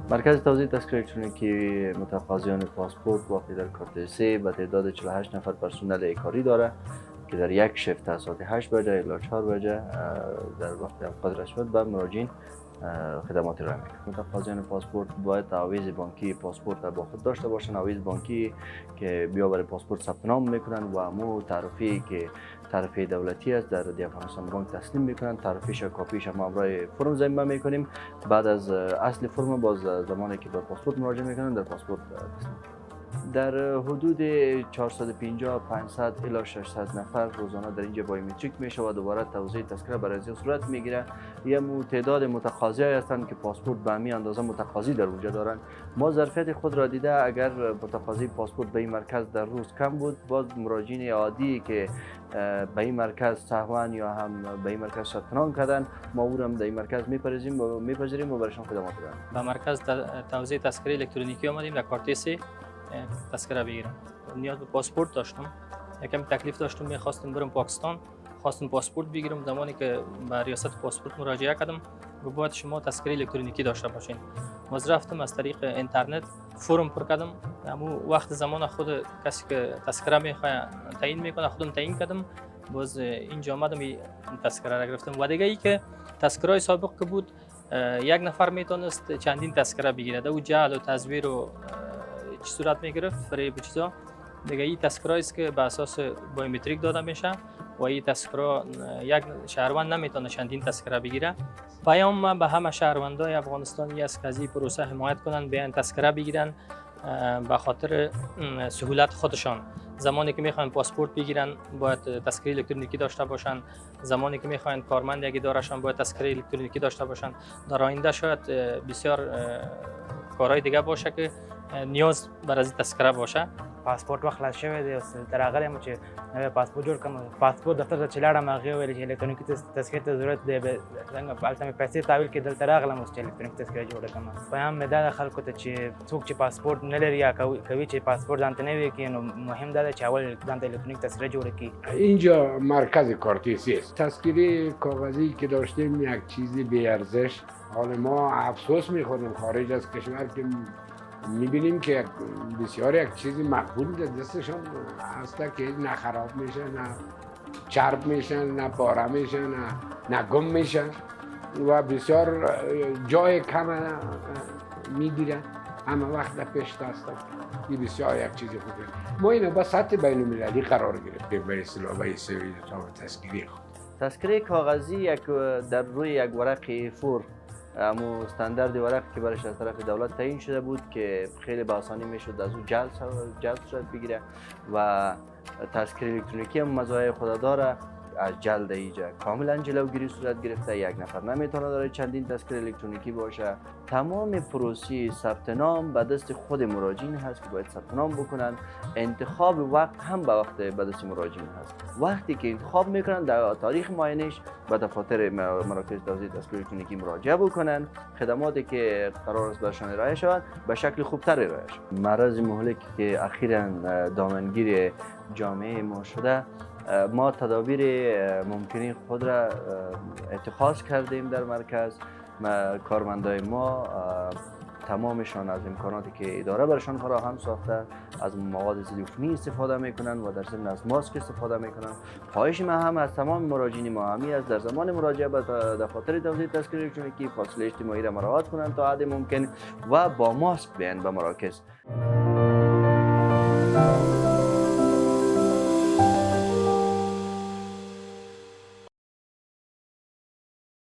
مرکز توزیع تذکره الکترونیکی متقاضیان پاسپورت واقع در کارت 3 به تعداد 48 نفر پرسنل کاری داره که در یک شفت از ساعت 8 بجه الی 4 بجه در وقت اوقات رسمیت به مراجعین خدمات ارائه میکنه. متقاضیان پاسپورت باید تعویض بانکی پاسپورت با خود داشته باشند. تعویض بانکی که بیا برای پاسپورت ثبت نام میکنن و مو تعرفی که تعرفه دولتی است در افغانستان بانک تسلیم میکنن. تعرفیش و کاپیش ما برای فرم ضمیمه میکنیم. بعد از اصل فرم باز زمانی که به پاسپورت مراجعه میکنن در پاسپورت تسلیم. در حدود 450 500 الی 600 نفر روزانه در اینجا بایومتریک میشه و دوباره توزیع تذکره برای از صورت میگیره. یه تعداد متقاضی هستند که پاسپورت به همین اندازه متقاضی در اونجا دارن. ما ظرفیت خود را دیده اگر متقاضی پاسپورت به این مرکز در روز کم بود، باز مراجعین عادی که به این مرکز سهوا یا هم به این مرکز ثبت نام کردن، ما او را در این مرکز میپذیریم و برایشان خدمات بدیم. به مرکز توزیع تذکره الکترونیکی آمدیم در کارت 3 تذکره بگیرم. نیاز به پاسپورت داشتم، یکم تکلیف داشتم، میخواستم برم پاکستان، خواستم پاسپورت بگیرم. زمانی که به ریاست پاسپورت مراجعه کردم گفت شما تذکره الکترونیکی داشته باشین. باز رفتم از طریق اینترنت فرم پر کردم. همون وقت زمان خود کسی که تذکره میخواد تعیین میکنه خودم تعیین کردم. باز اینجا آمدم این تذکره را گرفتم. و دیگه ای که تذکره سابق که بود یک نفر میتونست چندین تذکره بگیره. او جعل و تزویر و چی صورت میگرفت فریب چیزا. دیگه این تذکره است که به اساس بایومتریک داده میشه و این تذکره یک شهروند نمیتونه چندین تذکره بگیره. پیام ما به همه شهروندای افغانستانی است که از این پروسه حمایت کنن، بیان تذکره بگیرن به خاطر سهولت خودشان. زمانی که میخواین پاسپورت بگیرن باید تذکره الکترونیکی داشته باشن. زمانی که میخواین کارمند یک ادارهشان باید تذکره الکترونیکی داشته باشن. در آینده شاید بسیار کارهای دیگه باشه که نیاز بر از تذکره باشه. پاسپورت وخت خلاص شوی دی، تر هغه هم چې نوی پاسپورت جوړ کړم. پاسپورت دفتر ته چې لاړم هغې ویل چې الکترونیکي تذکرې ته ضرورت دی. څنګه هلته مې پیسې تحویل کړې، دلته راغلم اوس چې الکترونیکي تذکره جوړه کړم. پیغام مې دا ده خلکو ته چې څوک چې پاسپورت نه لري یا کوي چې پاسپورت ځان ته نه وي کړي، نو مهم دا ده چې اول ځان ته الکترونیک تذکره جوړه کړي. اینجا مرکز کارتیسی است. تذکره کاغذی که داشتیم یک چیزی بی ارزش. حال ما افسوس میخوریم خارج از کشور که میبینیم که بسیار یک چیزی مقبول دستشان هست که نه خراب میشه، نه چرب میشن، نه پاره میشن، نه گم میشن و بسیار جای کم میگیرن. همه وقت پیش هستن. این بسیار یک چیز خوبه. ما اینو با سطح بین المللی قرار گرفتیم به اصطلاح به سوی تذکره خود. تذکره کاغذی در روی یک ورق فور، امو استاندارد ورق که برش از طرف دولت تعیین شده بود که خیلی به آسانی میشد از اون جلد صورت بگیره و تذکره الکترونیکی هم مزایای خود داره. از جلد ایجا کاملا جلوگیری صورت گرفته. یک نفر نمیتونه داره چندین تذکره الکترونیکی باشه. تمام پروسه ثبت نام به دست خود مراجعین هست که باید ثبت نام بکنن. انتخاب وقت هم به وقت به دست مراجعین هست. وقتی که انتخاب میکنن در تاریخ معینش به دفاتر مراکز توزیع تذکره الکترونیکی مراجعه بکنن. خدماتی که قرار است برشان ارائه شود به شکل خوبتر ارائه شود. مرض مهلکی که اخیراً دامنگیر جامعه ما شده، ما تدابیر ممکنی خود را اتخاذ کردیم در مرکز. کارمندای ما تمامشان از امکاناتی که اداره برشان فراهم ساخته از مواد ضد عفونی استفاده میکنن و در ضمن از ماسک استفاده میکنن. خواهش ما هم از تمام مراجعین ما همی است در زمان مراجعه به دفاتر توزیع تذکره الکترونیکی فاصله اجتماعی را مراعات کنند تا حد ممکن و با ماسک بیان به مراکز.